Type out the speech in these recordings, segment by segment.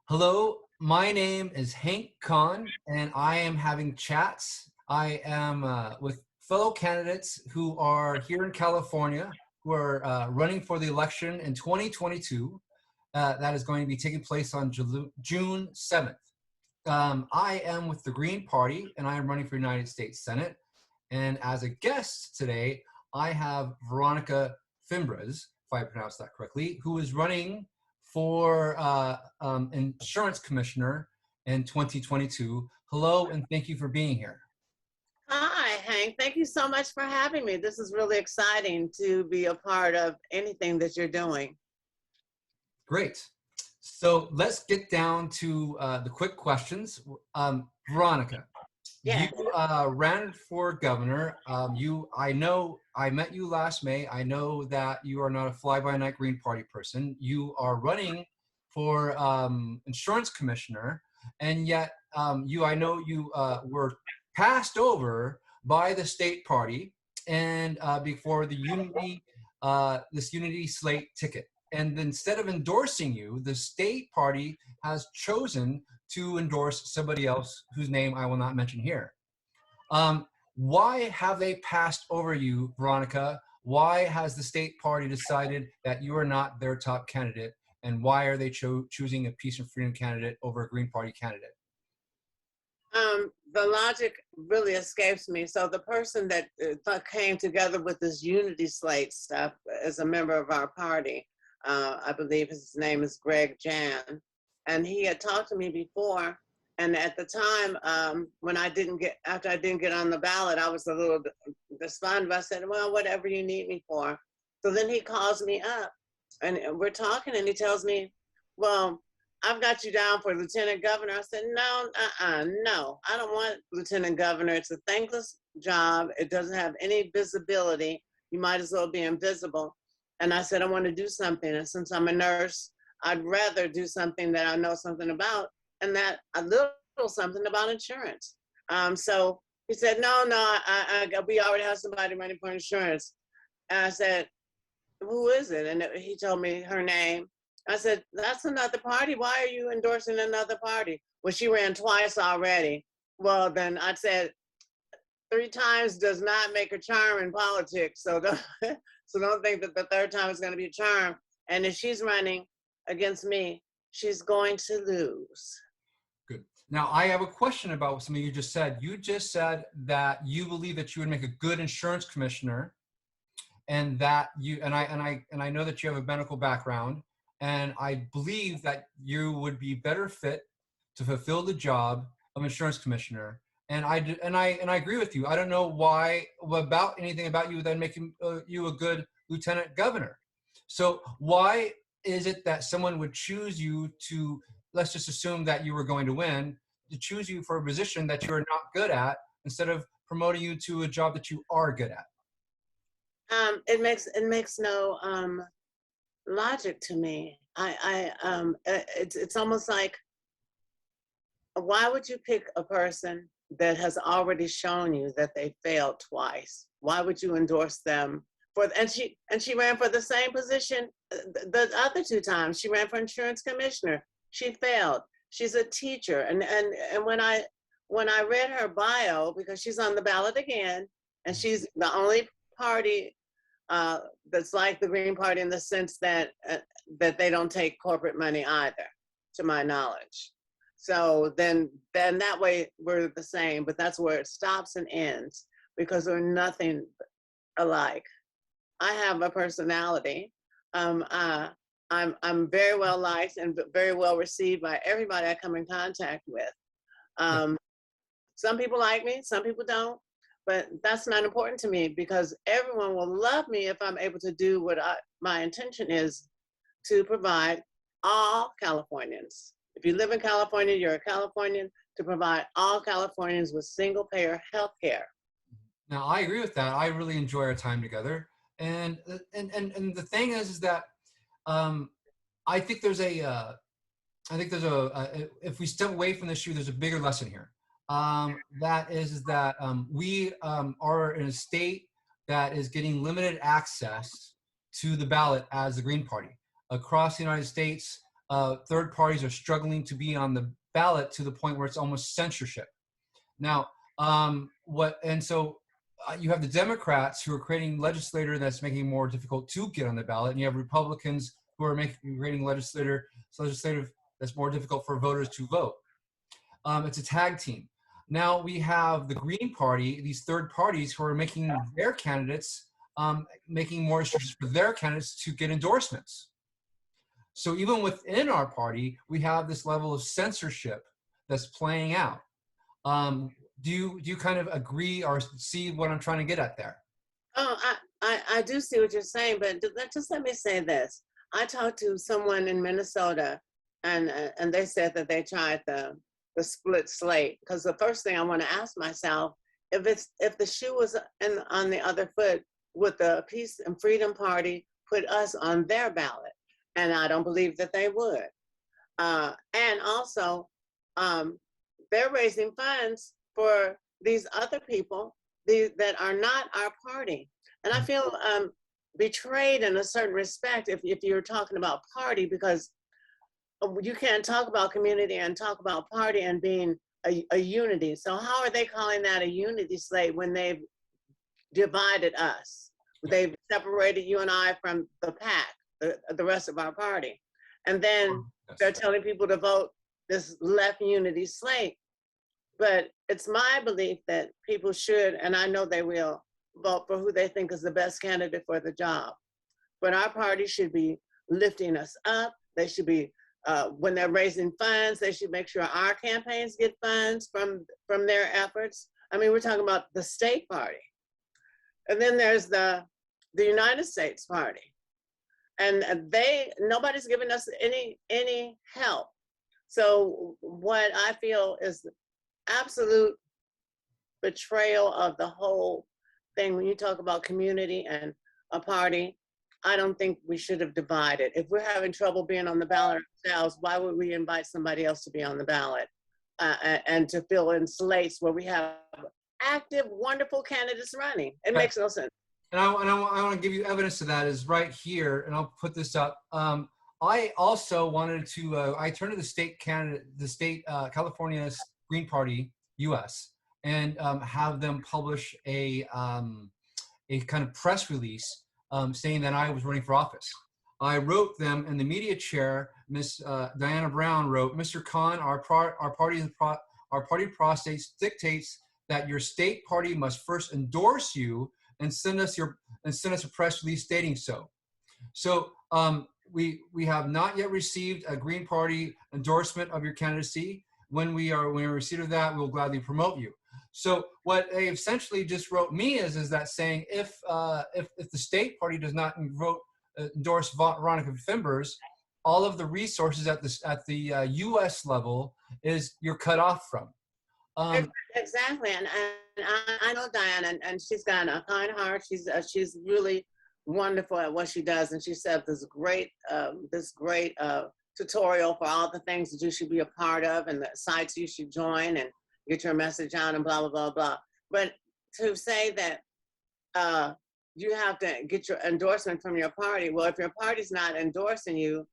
Hello, my name is Henk Khan, and I am having chats. I am with fellow candidates who are here in California, who are running for the election in 2022. That is going to be taking place on June 7th. I am with the Green Party, and I am running for United States Senate. And as a guest today, I have Veronika Fimbres, if I pronounced that correctly, who is running for insurance commissioner in 2022. Hello, and thank you for being here. Hi, Hank. Thank you so much for having me. This is really exciting to be a part of anything that you're doing. Great. So let's get down to the quick questions. Veronika, Yeah. you ran for governor. I know I met you last May. I know that you are not a fly-by-night Green Party person. You are running for insurance commissioner, and yet I know you were passed over by the state party and before the this unity slate ticket. And instead of endorsing you, the state party has chosen to endorse somebody else whose name I will not mention here. Why have they passed over you, Veronika? Why has the state party decided that you are not their top candidate? And why are they choosing a peace and freedom candidate over a Green Party candidate? The logic really escapes me. So the person that came together with this unity slate stuff is a member of our party. I believe his name is Greg Jan. And he had talked to me before. And at the time, when after I didn't get on the ballot, I was a little despondent. I said, well, whatever you need me for. So then he calls me up and we're talking and he tells me, well, I've got you down for lieutenant governor. I said, no, no, I don't want lieutenant governor. It's a thankless job. It doesn't have any visibility. You might as well be invisible. And I said, I want to do something. And since I'm a nurse, I'd rather do something that I know something about, and that a little something about insurance. So he said, no, we already have somebody running for insurance. And I said, who is it? And he told me her name. I said, that's another party. Why are you endorsing another party? Well, she ran twice already. Well, then I said, 3 times does not make a charm in politics. So don't think that the third time is going to be a charm. And if she's running against me, she's going to lose. Good. Now, I have a question about something you just said. You just said that you believe that you would make a good insurance commissioner, and that I know that you have a medical background, and I believe that you would be better fit to fulfill the job of insurance commissioner. And I agree with you. I don't know why about anything about you that making you a good lieutenant governor. So why is it that someone would choose you to, let's just assume that you were going to win, to choose you for a position that you're not good at instead of promoting you to a job that you are good at? It makes no logic to me. It's almost like, why would you pick a person that has already shown you that they failed twice? Why would you endorse them for? And she ran for the same position the other 2 times. She ran for insurance commissioner. She failed. She's a teacher. And when I read her bio, because she's on the ballot again, and she's the only party that's like the Green Party in the sense that they don't take corporate money either, to my knowledge. So then that way we're the same, but that's where it stops and ends, because we're nothing alike. I have a personality. I'm very well liked and very well received by everybody I come in contact with. Some people like me, some people don't, but that's not important to me, because everyone will love me if I'm able to do what my intention is, to provide all Californians. If you live in California, you're a Californian, to provide all Californians with single-payer health care. Now, I agree with that. I really enjoy our time together. And the thing is that I think there's if we step away from the issue, there's a bigger lesson here. That is that we are in a state that is getting limited access to the ballot as the Green Party. Across the United States, third parties are struggling to be on the ballot to the point where it's almost censorship. Now, you have the Democrats who are creating legislature that's making it more difficult to get on the ballot, and you have Republicans who are creating legislative that's more difficult for voters to vote. It's a tag team. Now we have the Green Party, these third parties who are making their candidates, making more restrictions for their candidates to get endorsements. So even within our party, we have this level of censorship that's playing out. Do you kind of agree or see what I'm trying to get at there? Oh, I do see what you're saying, but just let me say this. I talked to someone in Minnesota, and they said that they tried the split slate, because the first thing I want to ask myself, if the shoe was on the other foot, would the Peace and Freedom Party put us on their ballot? And I don't believe that they would. And also, they're raising funds for these other people that are not our party. And I feel betrayed in a certain respect if you're talking about party, because you can't talk about community and talk about party and being a unity. So how are they calling that a unity slate when they've divided us? They've separated you and I from the pack, the rest of our party. And then they're telling people to vote this left unity slate. But it's my belief that people should, and I know they will, vote for who they think is the best candidate for the job. But our party should be lifting us up. They should be, when they're raising funds, they should make sure our campaigns get funds from their efforts. I mean, we're talking about the state party. And then there's the United States party. And nobody's giving us any help. So what I feel is absolute betrayal of the whole thing. When you talk about community and a party, I don't think we should have divided. If we're having trouble being on the ballot ourselves, why would we invite somebody else to be on the ballot and to fill in slates where we have active, wonderful candidates running? It makes no sense. And I want to give you evidence of that is right here, and I'll put this up. I also wanted to, I turned to the state California Green Party, U.S., and have them publish a kind of press release saying that I was running for office. I wrote them, and the media chair, Miss Diana Brown, wrote, "Mr. Khan, our party process dictates that your state party must first endorse you and send us a press release stating so." So we have not yet received a Green Party endorsement of your candidacy. When we receive of that, we'll gladly promote you. So what they essentially just wrote me is that saying if the state party does not endorse Veronika Fimbres, all of the resources at the U.S. level you're cut off from. Exactly, and I know Diana, and she's got a kind heart. She's really wonderful at what she does, and she set up this great tutorial for all the things that you should be a part of and the sites you should join and get your message out and blah blah blah blah. But to say that you have to get your endorsement from your party, well, if your party's not endorsing you,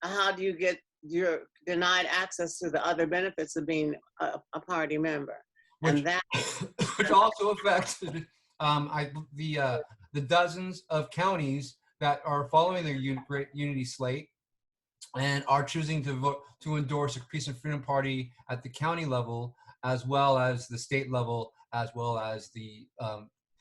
how do you get your denied access to the other benefits of being a party member? Which also affected the dozens of counties that are following the unity slate and are choosing to endorse a Peace and Freedom Party at the county level, as well as the state level, as well as the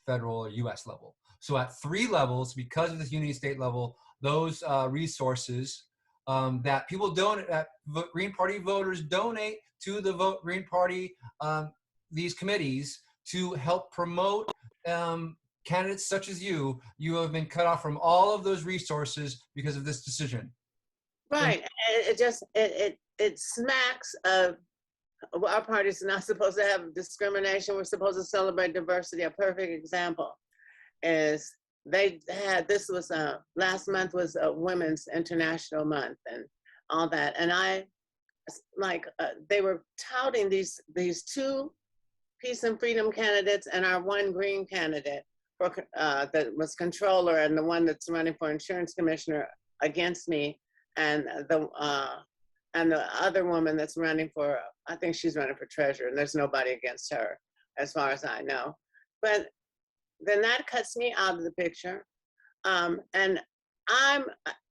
federal or U.S. level. So at three levels, because of this unity state level, those resources that people donate, that Green Party voters donate to the Green Party, these committees to help promote candidates such as you have been cut off from all of those resources because of this decision. Right. It smacks of, our party's not supposed to have discrimination. We're supposed to celebrate diversity. A perfect example is last month was a Women's International Month and all that. And they were touting these two Peace and Freedom candidates and our one Green candidate that was controller, and the one that's running for insurance commissioner against me, and the and the other woman that's running for, I think she's running for treasurer, and there's nobody against her, as far as I know. But then that cuts me out of the picture. And I'm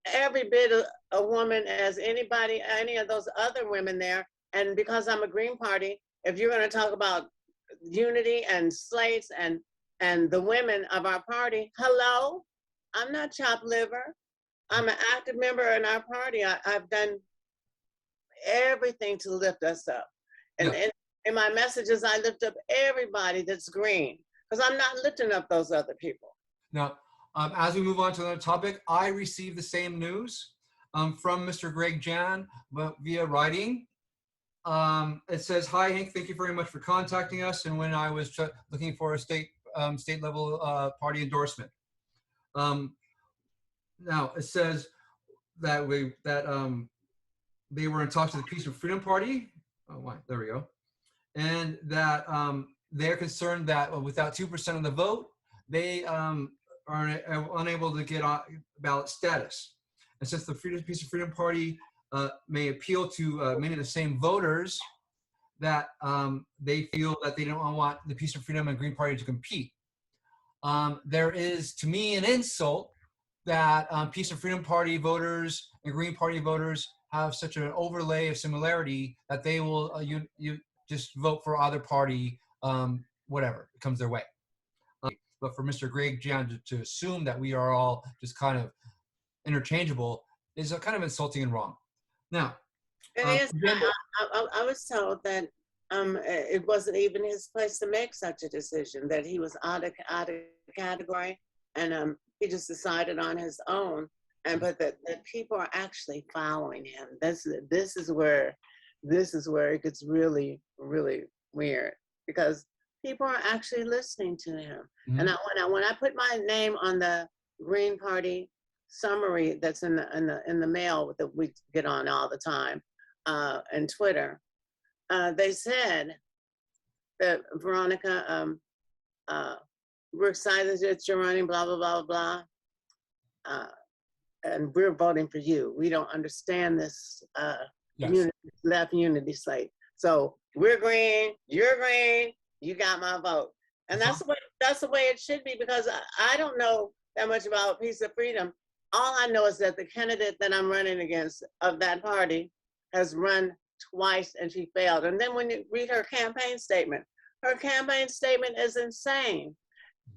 every bit a woman as anybody, any of those other women there. And because I'm a Green Party, if you're going to talk about unity and slates and the women of our party, hello, I'm not chopped liver. I'm an active member in our party. I've done everything to lift us up. And Yeah. in my messages, I lift up everybody that's green, because I'm not lifting up those other people. Now, as we move on to another topic, I received the same news from Mr. Greg Jan, but via writing. It says, "Hi Hank, thank you very much for contacting us. And when I was looking for a state level party endorsement." Now it says that they were in talks with the Peace and Freedom Party. Oh, why? There we go. And that they're concerned that without 2% of the vote, they are unable to get on ballot status. And since the Peace and Freedom Party may appeal to many of the same voters, that they feel that they don't want the Peace and Freedom and Green Party to compete. There is, to me, an insult that Peace and Freedom Party voters and Green Party voters have such an overlay of similarity that they will you just vote for either party, whatever comes their way. But for Mr. Greg Jan to assume that we are all just kind of interchangeable is kind of insulting and wrong. Now, I was told that it wasn't even his place to make such a decision, that he was out of category, and he just decided on his own. And but that people are actually following him. This is where it gets really, really weird, because people are actually listening to him. Mm-hmm. And when I put my name on the Green Party summary that's in the mail that we get on all the time, and Twitter, they said that Veronika, we're excited that you're running, blah blah blah blah, and we're voting for you. We don't understand this left unity slate. So we're green, you're green, you got my vote, and that's the way it should be, because I don't know that much about Peace and Freedom. All I know is that the candidate that I'm running against of that party has run twice and she failed. And then when you read her campaign statement is insane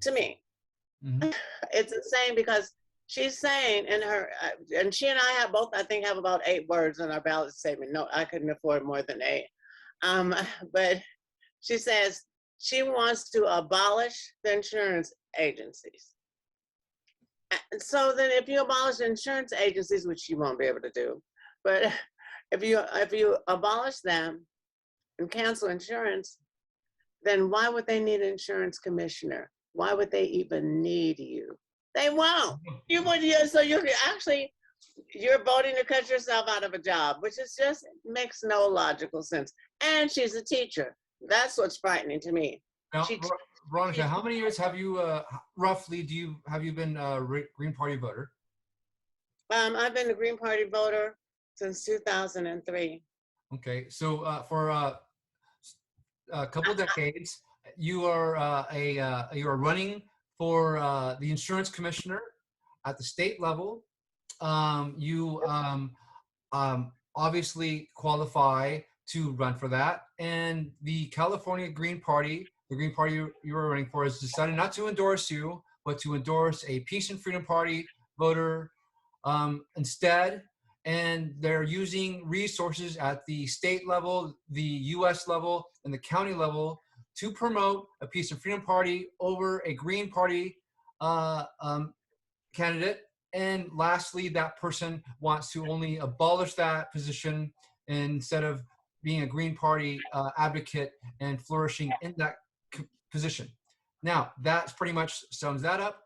to me. Mm-hmm. It's insane because she's saying in her, and she and I have both, I think, have about 8 words in our ballot statement. No, I couldn't afford more than 8. But she says she wants to abolish the insurance agencies. So then if you abolish the insurance agencies, which you won't be able to do, but if you abolish them and cancel insurance, then why would they need an insurance commissioner? Why would they even need you? They won't. You would, so you're voting to cut yourself out of a job, which is just makes no logical sense. And she's a teacher. That's what's frightening to me. Now, Veronika, how many years have you roughly have you been a Green Party voter? I've been a Green Party voter since 2003. Okay, so for a couple of decades, you are you are running for the insurance commissioner at the state level. You obviously qualify to run for that, and the California Green Party, the Green Party you were running for, has decided not to endorse you, but to endorse a Peace and Freedom Party voter instead. And they're using resources at the state level, the U.S. level, and the county level to promote a Peace and Freedom Party over a Green Party candidate. And lastly, that person wants to only abolish that position instead of being a Green Party advocate and flourishing in that position. Now, that pretty much sums that up.